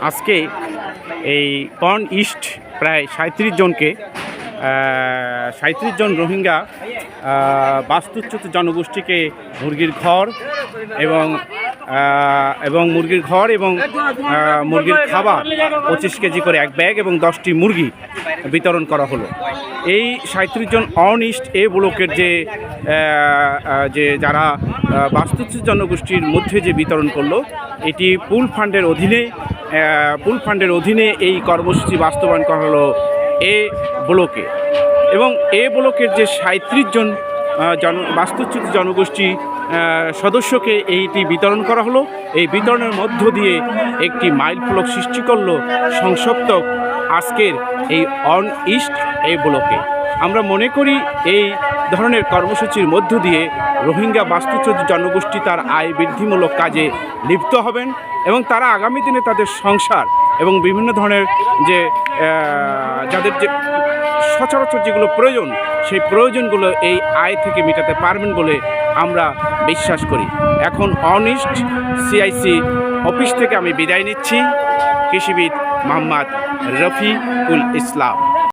আজকে এই corn east প্রায় 37 জনকে 37 জন রোহিঙ্গা বাস্তুচ্যুত জনগোষ্ঠীকে মুরগির ঘর এবং মুরগির খাবার 25 কেজি করে এক ব্যাগ এবং 10টি মুরগি বিতরণ করা হলো। এই 37 জন অনিস্ট এ ব্লকের যে যারা বাস্তুচ্যুত জনগোষ্ঠীর মধ্যে যে বিতরণ করলো, এটি পুল ফান্ডের অধীনে এই কর্মসূচি বাস্তবায়ন করা হলো এ ব্লকে। এবং এ ব্লকের যে 37 জন বাস্তুচ্যুত জনগোষ্ঠী সদস্যকে এইটি বিতরণ করা হলো। এই বিতরণের মধ্য দিয়ে একটি মাইল ফলক সৃষ্টি করলো সংসপ্তক আজকের এই অন ইস্ট এই ব্লকে। আমরা মনে করি এই ধরনের কর্মসূচির মধ্য দিয়ে রোহিঙ্গা বাস্তুচ্যুত জনগোষ্ঠী তার আয় বৃদ্ধিমূলক কাজে লিপ্ত হবেন এবং তারা আগামী দিনে তাদের সংসার এবং বিভিন্ন ধরনের যাদের যে সচরাচর যেগুলো প্রয়োজন, সেই প্রয়োজনগুলো এই আয় থেকে মেটাতে পারবেন বলে আমরা বিশ্বাস করি। এখন অনিস্ট সিআইসি অফিস থেকে আমি বিদায় নিচ্ছি। কৃষিবিদ মোহাম্মদ রফিকুল ইসলাম।